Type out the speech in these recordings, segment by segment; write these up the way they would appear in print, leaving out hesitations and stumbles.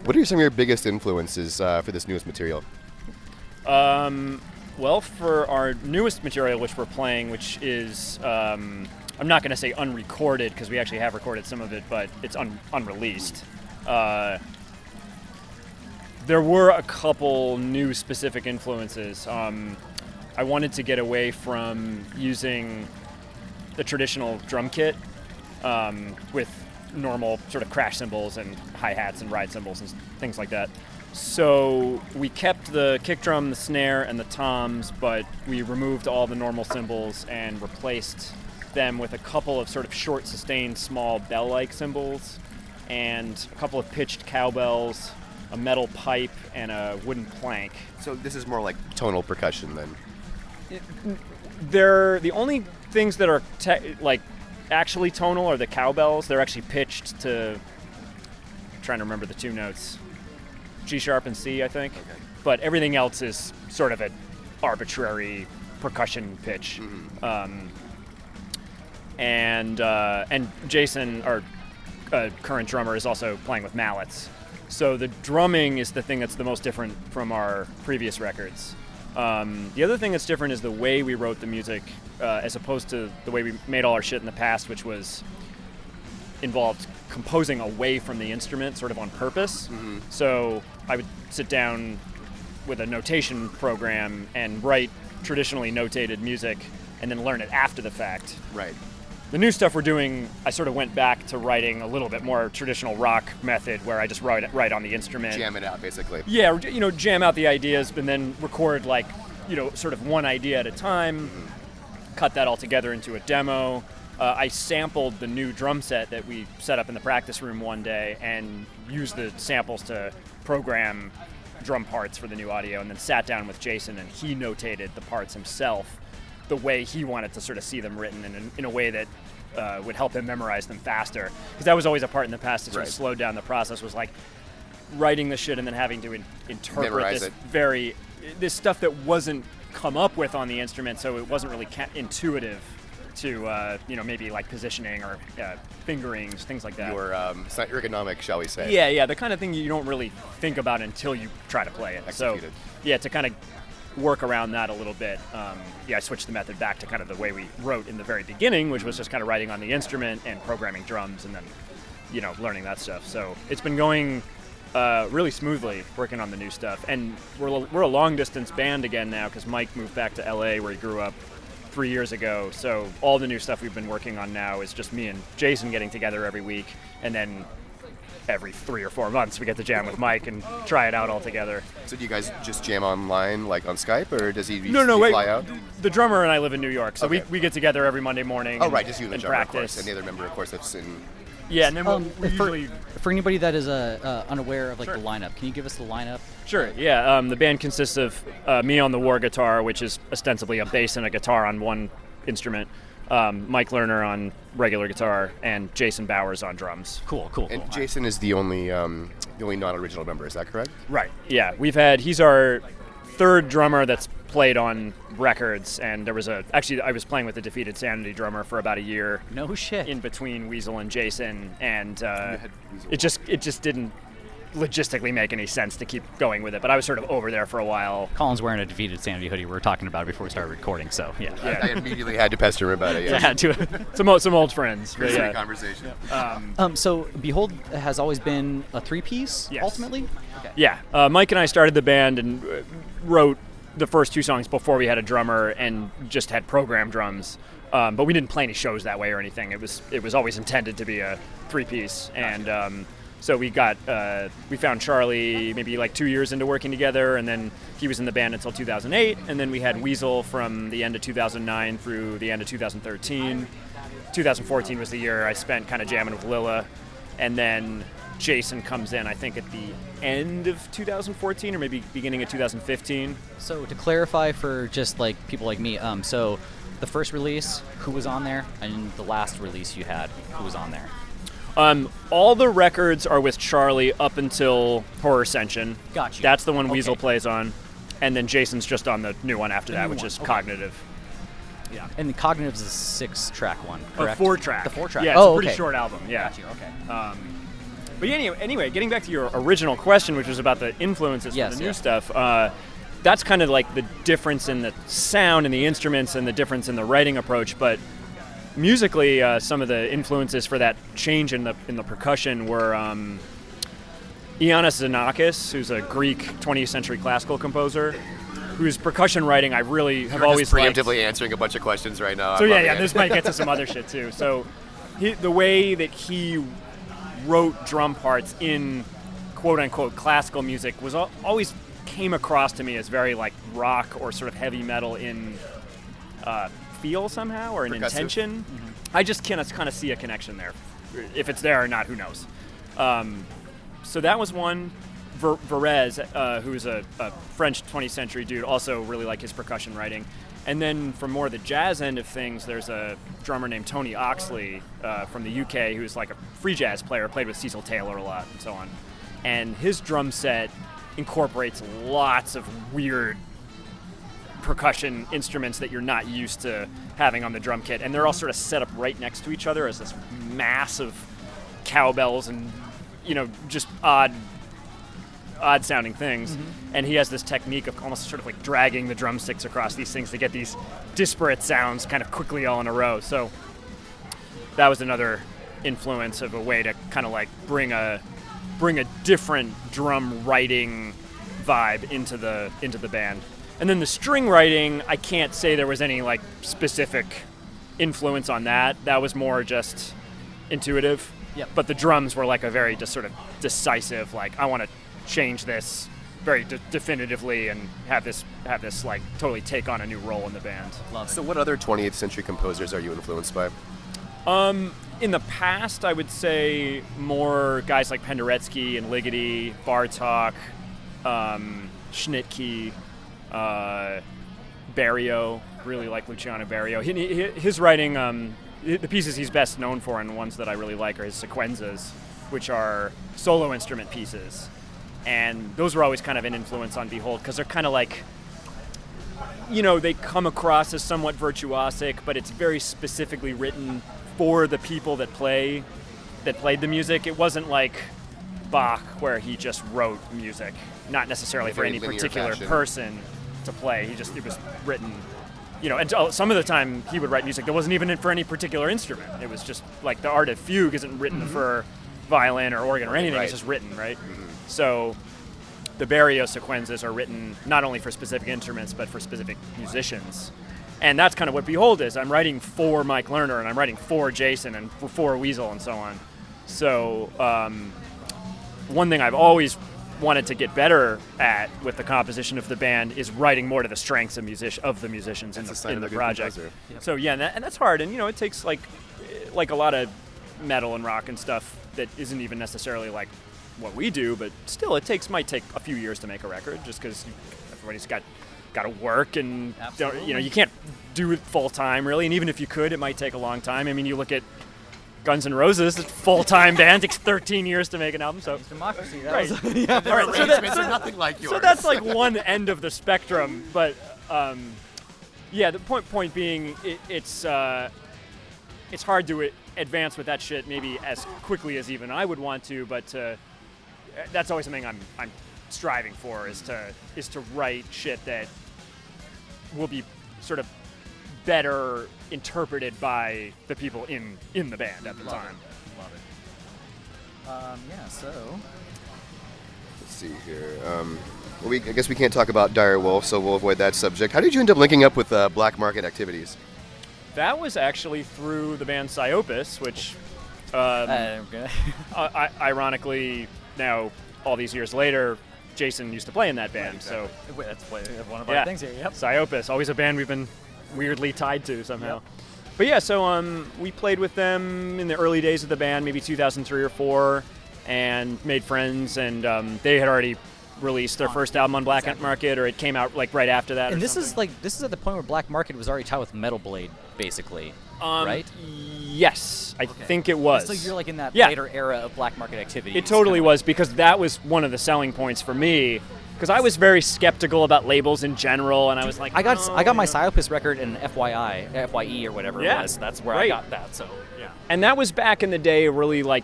What are some of your biggest influences for this newest material? Well, for our newest material, which we're playing, which is, I'm not going to say unrecorded, because we actually have recorded some of it, but it's unreleased. There were a couple new specific influences. I wanted to get away from using the traditional drum kit with normal sort of crash cymbals and hi-hats and ride cymbals and things like that. So we kept the kick drum, the snare, and the toms, but we removed all the normal cymbals and replaced them with a couple of sort of short, sustained, small bell-like cymbals and a couple of pitched cowbells, a metal pipe, and a wooden plank. So this is more like tonal percussion then? They're the only things that are actually tonal are the cowbells. They're actually pitched to, I'm trying to remember the two notes, G sharp and C, I think. Okay. But everything else is sort of an arbitrary percussion pitch. Mm-hmm. And Jason, our current drummer, is also playing with mallets. So the drumming is the thing that's the most different from our previous records. The other thing that's different is the way we wrote the music, as opposed to the way we made all our shit in the past, which was involved composing away from the instrument sort of on purpose. Mm-hmm. So I would sit down with a notation program and write traditionally notated music and then learn it after the fact. Right. The new stuff we're doing, I sort of went back to writing a little bit more traditional rock method where I just write on the instrument. Jam it out, basically. Yeah, jam out the ideas and then record sort of one idea at a time, cut that all together into a demo. I sampled the new drum set that we set up in the practice room one day and used the samples to program drum parts for the new audio, and then sat down with Jason and he notated the parts himself the way he wanted to sort of see them written in a way that would help him memorize them faster. Because that was always a part in the past that sort of slowed down the process, was like writing the shit and then having to interpret memorize this stuff that wasn't come up with on the instrument, so it wasn't really intuitive to maybe like positioning or fingerings, things like that. Your ergonomic, shall we say. Yeah, the kind of thing you don't really think about until you try to play it. Executed. So yeah, to kind of work around that a little bit, I switched the method back to kind of the way we wrote in the very beginning, which was just kind of writing on the instrument and programming drums and then learning that stuff. So it's been going really smoothly working on the new stuff, and we're a long distance band again now because Mike moved back to LA where he grew up 3 years ago. So all the new stuff we've been working on now is just me and Jason getting together every week, and then every 3 or 4 months we get to jam with Mike and try it out all together. So do you guys just jam online, like on Skype, or does he fly out? The drummer and I live in New York, so okay. we get together every Monday morning. Oh, right, just you and the drummer, practice. of course, and the other member, of course, that's in... Yeah, and then we usually... For anybody that is unaware of the lineup, can you give us the lineup? Sure, yeah. The band consists of me on the war guitar, which is ostensibly a bass and a guitar on one instrument, Mike Lerner on regular guitar, and Jason Bowers on drums. Cool. And Jason is the only non-original member, is that correct? Right, yeah. He's our third drummer that's played on records, and there was I was playing with the Defeated Sanity drummer for about a year. No shit. In between Weasel and Jason, and it just didn't logistically make any sense to keep going with it, but I was sort of over there for a while. Colin's wearing a Defeated Sanity hoodie. We were talking about it before we started recording, so yeah. I immediately had to pester him about it. Yeah, some old friends. Great conversation. So Behold has always been a three-piece, yes. Ultimately? Okay. Yeah, Mike and I started the band and wrote the first 2 songs before we had a drummer and just had programmed drums. But we didn't play any shows that way or anything. It was always intended to be a 3-piece, and so we found Charlie maybe like 2 years into working together, and then he was in the band until 2008, and then we had Weasel from the end of 2009 through the end of 2013. 2014 was the year I spent kind of jamming with Lilla, and then Jason comes in, I think, at the end of 2014 or maybe beginning of 2015. So to clarify for just like people like me, so the first release, who was on there, and the last release you had, who was on there? All the records are with Charlie up until Horror Ascension. Gotcha. That's the one Weasel plays on. And then Jason's just on the new one after that, which is Cognitive. Yeah. And the Cognitive is a 6-track one, correct? A 4-track. The 4-track. Yeah, it's a pretty short album. Yeah. Gotcha, okay. But anyway, getting back to your original question, which was about the influences for the new stuff, that's kind of like the difference in the sound and the instruments and the difference in the writing approach. But musically, some of the influences for that change in the percussion were Ioannis Xenakis, who's a Greek 20th century classical composer, whose percussion writing I really have always liked. Preemptively answering a bunch of questions right now. So this might get to some other shit too. So the way that he wrote drum parts in quote-unquote classical music was always came across to me as very like rock or sort of heavy metal in feel somehow, or an intention. I just kind of see a connection there. If it's there or not, who knows. So that was one. Verez, who's a French 20th century dude, also really like his percussion writing. And then from more the jazz end of things, there's a drummer named Tony Oxley from the UK who's like a free jazz player, played with Cecil Taylor a lot and so on. And his drum set incorporates lots of weird percussion instruments that you're not used to having on the drum kit. And they're all sort of set up right next to each other as this mass of cowbells and, just odd sounding things. And he has this technique of almost sort of like dragging the drumsticks across these things to get these disparate sounds kind of quickly all in a row. So that was another influence of a way to kind of like bring a different drum writing vibe into the band. And then the string writing, I can't say there was any like specific influence on that. That was more just intuitive. Yep. But the drums were like a very just sort of decisive, like I want to change this very definitively and have this like totally take on a new role in the band. Love it. So what other 20th century composers are you influenced by? In the past, I would say more guys like Penderecki and Ligeti, Bartók, Schnittke, Barrio. Really like Luciano Barrio. His writing, the pieces he's best known for and ones that I really like are his sequenzas, which are solo instrument pieces. And those were always kind of an influence on Behold, because they're kind of like, they come across as somewhat virtuosic, but it's very specifically written for the people that played the music. It wasn't like Bach, where he just wrote music, not necessarily for any particular person to play. It was written, and some of the time he would write music that wasn't even for any particular instrument. It was just like the art of fugue isn't written for violin or organ or anything. Right. It's just written, right? So the Barrio sequenzas are written not only for specific instruments, but for specific musicians. And that's kind of what Behold is. I'm writing for Mike Lerner, and I'm writing for Jason, and for Weasel, and so on. So one thing I've always wanted to get better at with the composition of the band is writing more to the strengths of the musicians in the project. Yep. So yeah, and that's hard. And it takes like a lot of metal and rock and stuff that isn't even necessarily like what we do, but still might take a few years to make a record, just because everybody's got to work, and you can't do it full time really, and even if you could, it might take a long time. I mean, you look at Guns N' Roses, it's a full-time band, takes 13 years to make an album. So democracy, right. Yeah. Their arrangements are nothing like yours. So that's like one end of the spectrum, but the point being, it's hard to advance with that shit maybe as quickly as even I would want to, but that's always something I'm striving for, is to write shit that will be sort of better interpreted by the people in the band at the time. Love it. So let's see here. I guess we can't talk about Dire Wolf, so we'll avoid that subject. How did you end up linking up with black market activities? That was actually through the band Psyopus, which ironically now, all these years later, Jason used to play in that band. Right, exactly. So that's one of our things here. Yep. Psyopus, always a band we've been weirdly tied to somehow. Yep. But yeah, so we played with them in the early days of the band, maybe 2003 or 4, and made friends, and they had already released their first album on Black Market, or it came out like right after that. And this is at the point where Black Market was already tied with Metal Blade, basically, right? Yes, I think it was. So you're like in that later era of Black Market activity. It totally was, because that was one of the selling points for me. Because I was very skeptical about labels in general, and I was like, I got my Psyopus record in FYE or whatever it was. That's where I got that. So yeah. And that was back in the day, really like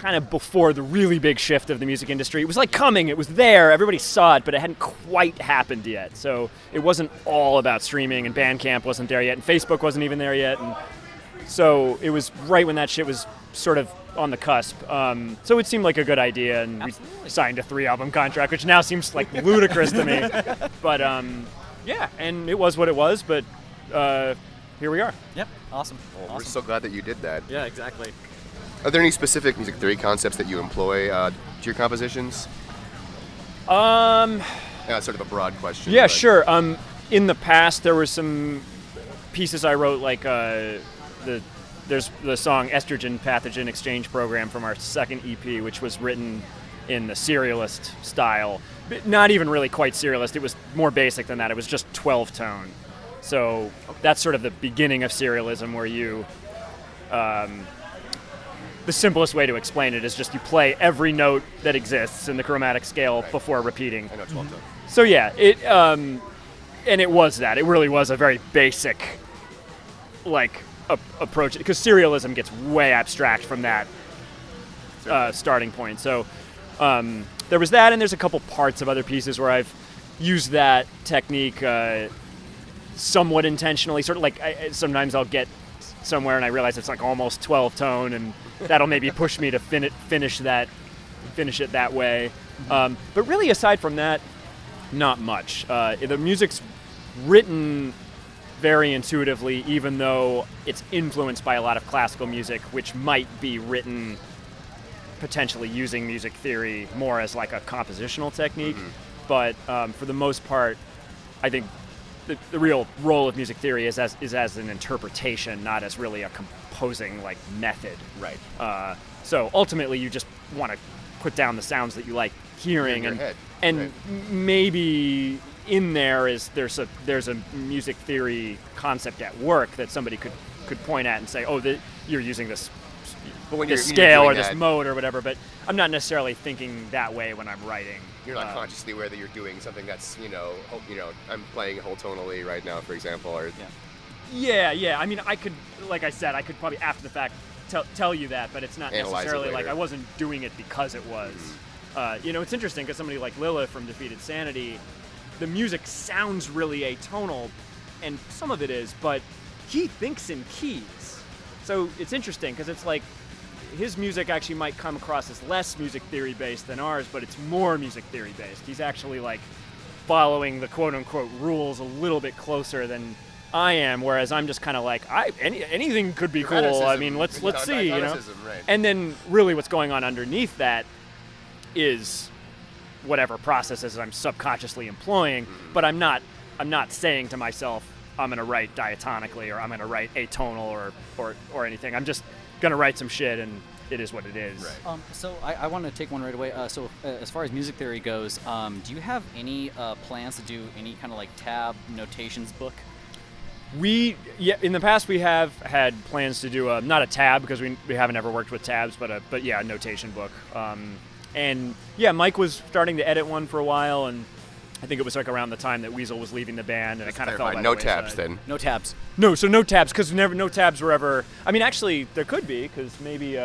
kind of before the really big shift of the music industry. It was like coming, it was there, everybody saw it, but it hadn't quite happened yet. So it wasn't all about streaming, and Bandcamp wasn't there yet, and Facebook wasn't even there yet. And so it was right when that shit was sort of on the cusp. So it seemed like a good idea, and we signed a 3-album contract, which now seems like ludicrous to me. But yeah, and it was what it was, but here we are. Yep, awesome. Well, awesome. we're so glad that you did that. Yeah, exactly. Are there any specific music theory concepts that you employ to your compositions? Yeah, it's sort of a broad question. Yeah, but- sure. In the past, there were some pieces I wrote, like there's the song Estrogen Pathogen Exchange Program from our second EP, which was written in the serialist style. But not even really quite serialist. It was more basic than that. It was just 12-tone. So that's sort of the beginning of serialism, where you... the simplest way to explain it is just you play every note that exists in the chromatic scale before repeating. I know 12 tone. So yeah, it and it was that. It really was a very basic, like, approach, because serialism gets way abstract from that starting point. So there was that, and there's a couple parts of other pieces where I've used that technique somewhat intentionally. Sort of like sometimes I'll get somewhere and I realize it's like almost 12 tone, and that'll maybe push me to finish it that way. But really, aside from that, not much. The music's written very intuitively, even though it's influenced by a lot of classical music, which might be written potentially using music theory more as like a compositional technique. But for the most part, I think the real role of music theory is as an interpretation, not as really a composing like method. Right. So ultimately, you just want to put down the sounds that you like hearing, In your head. and Right. maybe in there's a music theory concept at work that somebody could point at and say, oh, you're using this But when this you're scale doing or this that, mode or whatever. But I'm not necessarily thinking that way when I'm writing. You're not consciously aware that you're doing something that's, I'm playing whole tonally right now, for example, or Yeah. I mean, I could probably after the fact tell you that, but it's not Analyze it necessarily like later. I wasn't doing it because it was. It's interesting because somebody like Lilith from Defeated Sanity, the music sounds really atonal, and some of it is, but he thinks in keys. So it's interesting because it's like his music actually might come across as less music theory based than ours, but it's more music theory based. He's actually like following the quote unquote rules a little bit closer than I am, whereas I'm just kind of like anything could be cool. I mean, let's see, Right. And then really what's going on underneath that is whatever processes I'm subconsciously employing, but I'm not saying to myself I'm going to write diatonically or I'm going to write atonal or anything. I'm just going to write some shit, and it is what it is. Right. So I want to take one right away. So as far as music theory goes, do you have any plans to do any kind of like tab notations book? In the past we have had plans to do not a tab, because we haven't ever worked with tabs, but a notation book. And yeah, Mike was starting to edit one for a while, and I think it was like around the time that Weasel was leaving the band, and it kind of fell by no the tabs wayside. then. No tabs. No, so no tabs, because no tabs were ever. I mean, actually, there could be, because maybe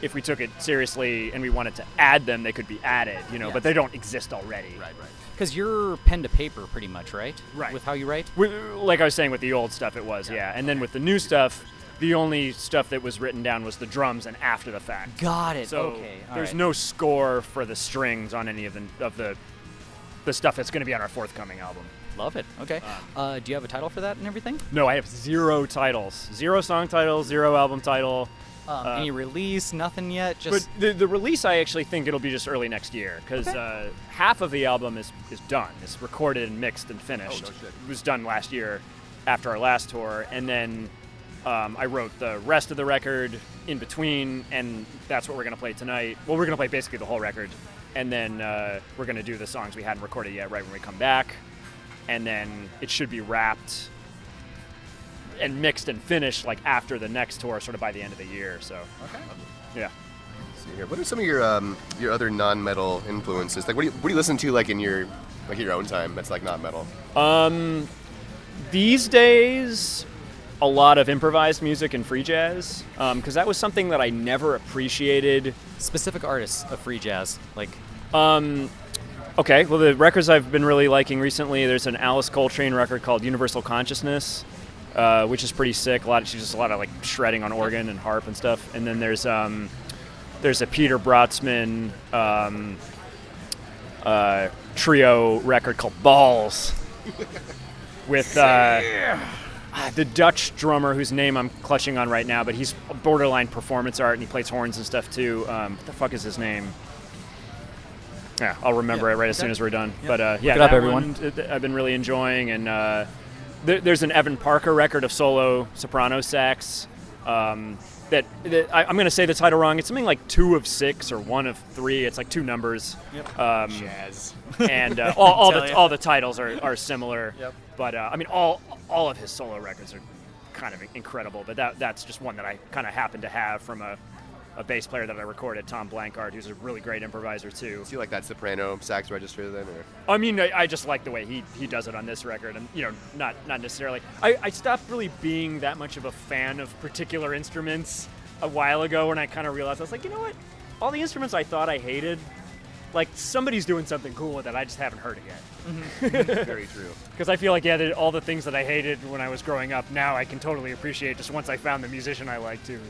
if we took it seriously and we wanted to add them, they could be added, Yes. but they don't exist already. Right. Because you're pen to paper pretty much, right? Right. With how you write? Like I was saying with the old stuff, it was, yeah. And then with the new stuff, the only stuff that was written down was the drums and after the fact. Got it. So okay. All there's right. no score for the strings on any of the stuff that's going to be on our forthcoming album. Love it. Okay. Do you have a title for that and everything? No, I have 0 titles. 0 song titles, 0 album title. Any release? Nothing yet? Just But the release, I actually think it'll be just early next year, because half of the album is done. It's recorded and mixed and finished. Oh, no shit. It was done last year after our last tour, and then I wrote the rest of the record in between, and that's what we're going to play tonight. Well, we're going to play basically the whole record, and then we're going to do the songs we hadn't recorded yet right when we come back, and then it should be wrapped and mixed and finished like after the next tour, sort of by the end of the year. So yeah. Let's see here. What are some of your other non-metal influences? Like, what do you listen to like in your own time that's like not metal? These days, a lot of improvised music and free jazz, because that was something that I never appreciated. Specific artists of free jazz, like. Okay, well, the records I've been really liking recently, there's an Alice Coltrane record called Universal Consciousness, which is pretty sick. She's just a lot of like shredding on organ and harp and stuff. And then there's a Peter Brotzman trio record called Balls with the Dutch drummer whose name I'm clutching on right now, but he's borderline performance art and he plays horns and stuff too. What the fuck is his name? Yeah, I'll remember it right as soon as we're done. Yep. But Look it up, everyone. I've been really enjoying, and there's an Evan Parker record of solo soprano sax. That I'm going to say the title wrong. It's something like 2 of 6 or 1 of 3. It's like 2 numbers. Yep. Jazz. And all the titles are similar. Yep. But I mean, all of his solo records are kind of incredible. But that's just one that I kind of happen to have from a bass player that I recorded, Tom Blankard, who's a really great improviser too. Do you like that soprano sax register then? Or? I mean, I just like the way he does it on this record, and not necessarily. I stopped really being that much of a fan of particular instruments a while ago when I kind of realized I was like, you know what? All the instruments I thought I hated, like somebody's doing something cool with it. I just haven't heard it yet. Mm-hmm. Very true. Because I feel like all the things that I hated when I was growing up, now I can totally appreciate just once I found the musician I liked too.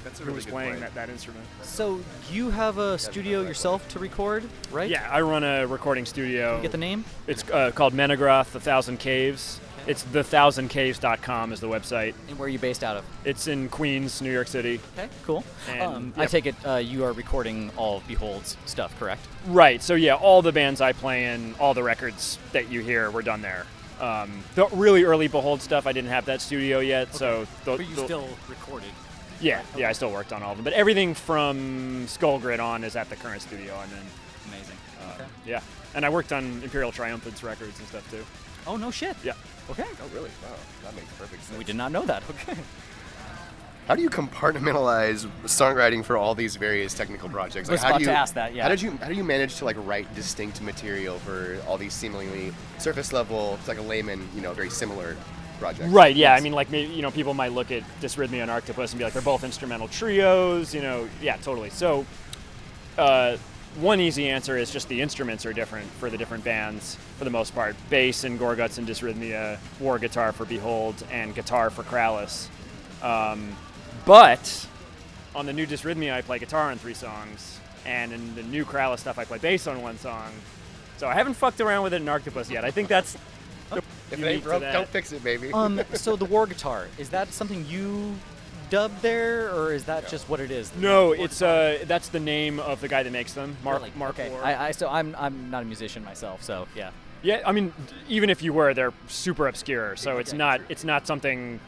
That's a who really was good playing point. that instrument. So you have a studio yourself to record, right? Yeah, I run a recording studio. Can you get the name? It's called Menegroth, The Thousand Caves. Okay. It's the1000caves.com is the website. And where are you based out of? It's in Queens, New York City. Okay, cool. And, I take it you are recording all of Behold's stuff, correct? Right. So yeah, all the bands I play in, all the records that you hear were done there. The really early Behold stuff, I didn't have that studio yet, so. But you still recorded. Yeah, I still worked on all of them. But everything from Skull Grid on is at the current studio I'm in. Amazing. Okay. Yeah. And I worked on Imperial Triumphant's records and stuff too. Oh, no shit. Yeah. Okay. Oh, really? Wow, that makes perfect sense. We did not know that. Okay. How do you compartmentalize songwriting for all these various technical projects? I was about to ask that, yeah. How do you manage to like write distinct material for all these seemingly surface level, it's like a layman, very similar projects? Right, yeah. I mean, like, maybe, people might look at Dysrhythmia and Arctopus and be like, they're both instrumental trios, Yeah, totally. So, one easy answer is just the instruments are different for the different bands, for the most part. Bass in Gorguts and Dysrhythmia, war guitar for Behold, and guitar for Krallis. But on the new Dysrhythmia, I play guitar on 3 songs, and in the new Krallis stuff, I play bass on 1 song. So I haven't fucked around with it in Arctopus yet. I think that's... If it ain't broke, don't fix it, baby. So the war guitar, is that something you dubbed there, or is that just what it is? No, it's that's the name of the guy that makes them, Mark. Really? Mark. Okay. I'm not a musician myself, so yeah. Yeah, I mean, even if you were, they're super obscure, so it's not something.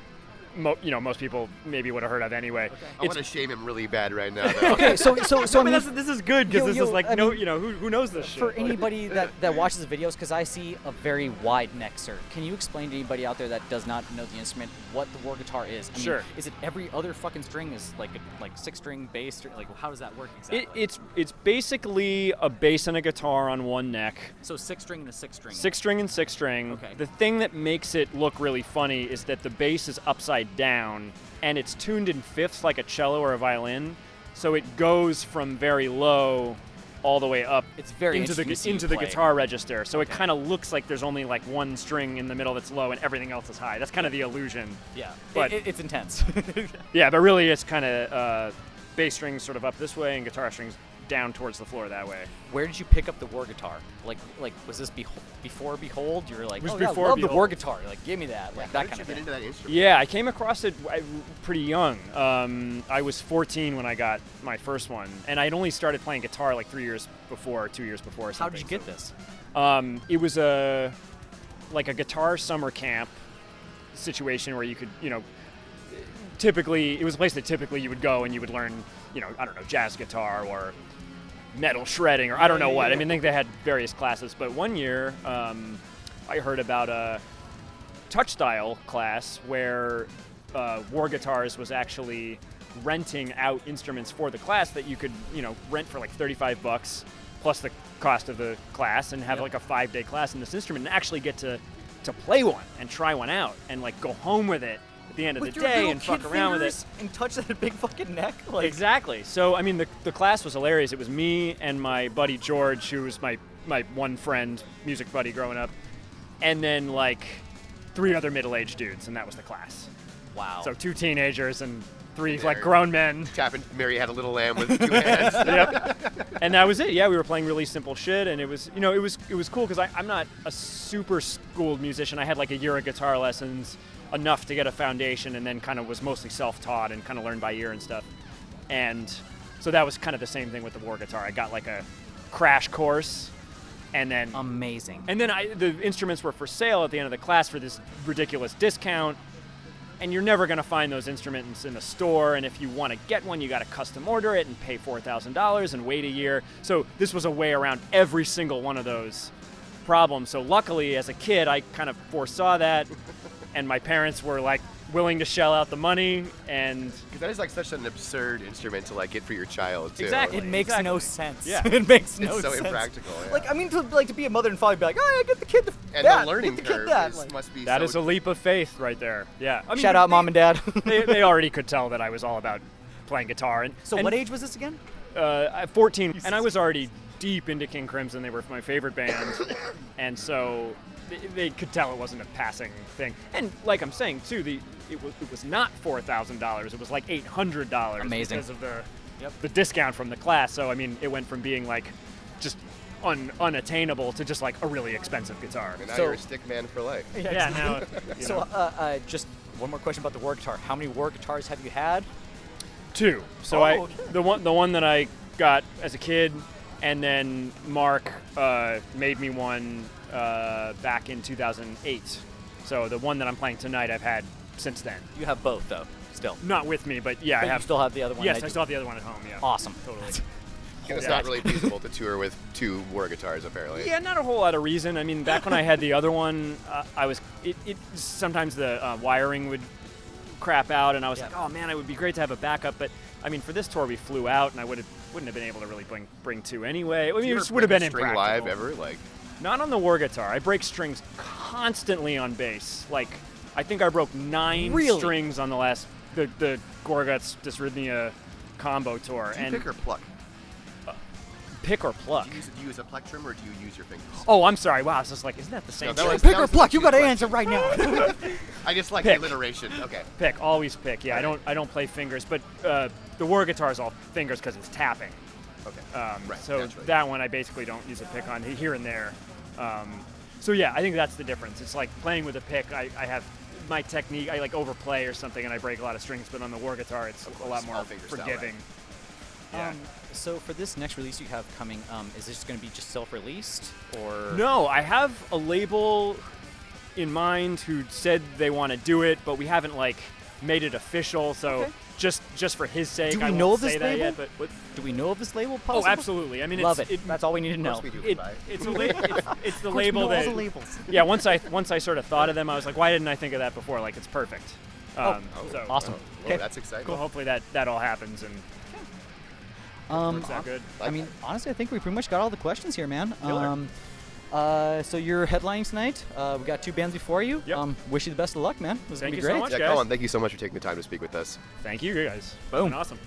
Most people maybe would have heard of anyway. Okay. I want to shame him really bad right now, though. Okay, so I mean, this is good because this is like who knows this shit? For anybody that watches the videos, because I see a very wide neck, sir. Can you explain to anybody out there that does not know the instrument what the war guitar is? I mean, sure. Is it every other fucking string is like 6-string bass? Like how does that work exactly? It's basically a bass and a guitar on one neck. So 6-string and a 6-string. 6-string and 6-string. Okay. The thing that makes it look really funny is that the bass is upside down and it's tuned in fifths like a cello or a violin, so it goes from very low all the way up. It's very into the guitar register, so okay. It kind of looks like there's only like 1 string in the middle that's low and everything else is high. That's kind of the illusion. Yeah, but it's intense. Yeah, but really it's kind of bass strings sort of up this way and guitar strings down towards the floor that way. Where did you pick up the war guitar? Like was this before Behold? You were like, I love Behold. the war guitar. Like, give me that. Like that kind of thing. How did you get into that instrument? Yeah, I came across it pretty young. I was 14 when I got my first one, and I'd only started playing guitar like 2 years before. Or something. How did you get this? It was a guitar summer camp situation where you could, typically it was a place that typically you would go and you would learn, I don't know, jazz guitar or metal shredding or I don't know what. I mean, I think they had various classes, but one year I heard about a touch style class where War Guitars was actually renting out instruments for the class that you could, rent for like $35 plus the cost of the class and have like a 5-day class in this instrument and actually get to play one and try one out and like go home with it at the end of With the your day little and fuck kid around with it. fingers and touch that big fucking neck. Like, Exactly. So, I mean, the class was hilarious. It was me and my buddy George, who was my one friend, music buddy growing up, and then, like, 3 other middle-aged dudes, and that was the class. Wow. So 2 teenagers and 3, There. like, grown men. Mary had a little lamb with 2 hands. Yep. And that was it. Yeah, we were playing really simple shit, and it was, it was cool because I'm not a super schooled musician. I had, like, a year of guitar lessons, enough to get a foundation, and then kind of was mostly self-taught and kind of learned by ear and stuff. And so that was kind of the same thing with the war guitar. I got, like, a crash course, and then amazing. And then the instruments were for sale at the end of the class for this ridiculous discount, and you're never going to find those instruments in the store, and if you want to get one, you got to custom order it and pay $4,000 and wait a year. So this was a way around every single one of those problems. So luckily, as a kid, I kind of foresaw that, and my parents were, like, willing to shell out the money, and That is like such an absurd instrument to like get for your child too. Exactly. It makes no sense. Yeah. It makes no It's so sense. impractical. Yeah. Like, I mean, to be a mother and father, be like, oh, yeah, get the kid and that. the learning get the kid curve that. Like, must be that so is a leap of faith right there. Yeah. I mean, shout out, mom and dad. they already could tell that I was all about playing guitar. So and what age was this again? At 14, and I was already deep into King Crimson. They were my favorite band, and so they could tell it wasn't a passing thing. And like I'm saying too, it was not $4,000. It was like $800. Amazing. Because of the discount from the class. So I mean, it went from being like just unattainable to just like a really expensive guitar. And now So- you're a stick man for life. Yeah. Now. you So, know. just one more question about the war guitar. How many war guitars have you had? 2. So okay. the one that I got as a kid, and then Mark made me one back in 2008. So the one that I'm playing tonight, I've had since then. You have both, though, still. Not with me, but yeah, But I you have. still have the other one. Yes, that I you- still have the other one at home. Yeah. Awesome. Totally. And it's Yeah. not really feasible to tour with 2 war guitars apparently. Yeah, not a whole lot of reason. I mean, back when I had the other one, it sometimes the wiring would crap out, and I was Yeah. like, oh man, it would be great to have a backup. But I mean, for this tour, we flew out, and I wouldn't have been able to really bring 2 anyway. I mean, You it ever just would have break been a string impractical. live ever? Like, Not on the war guitar. I break strings constantly on bass. Like, I think I broke 9 Really? strings on the Gorguts Dysrhythmia combo tour. do you and pick or pluck? pick or pluck? Do you use a plectrum or do you use your fingers? Oh, I'm sorry. Wow, I was just like, isn't that the same No, that thing? was- Pick or the pluck, you gotta question. answer right now. I just like Pick. the alliteration. Okay. Pick, always pick. Yeah, I don't play fingers, but the war guitar is all fingers because it's tapping. Okay. Right, Right, so naturally. that one I basically don't use a pick on here and there. So yeah, I think that's the difference. It's like playing with a pick. I have my technique. I like overplay or something, and I break a lot of strings. But on the war guitar, it's Of a course, lot more all fingerstyle, forgiving. Yeah. So for this next release you have coming, is this going to be just self-released or? No, I have a label in mind who said they want to do it, but we haven't like made it official. So Okay. just for his sake, Do we I know won't of this say that label? yet. But Do we know of this label? oh, Possible? absolutely. I mean, Love it's, it. That's all we need to Of know. course we do. It, Bye. it's it's the Of course, label we know all that the labels. yeah. Once I sort of thought of them, I was like, why didn't I think of that before? Like, it's perfect. Oh, So awesome. Oh, Okay. that's exciting. cool. Hopefully that all happens and works out good. I mean, honestly, I think we pretty much got all the questions here, man. Killer. So you're headlining tonight. We got 2 bands before you. Yep. Wish you the best of luck, man. This is Thank gonna be you so great. much. Yeah, guys. Colin, thank you so much for taking the time to speak with us. Thank you guys. Boom. Awesome.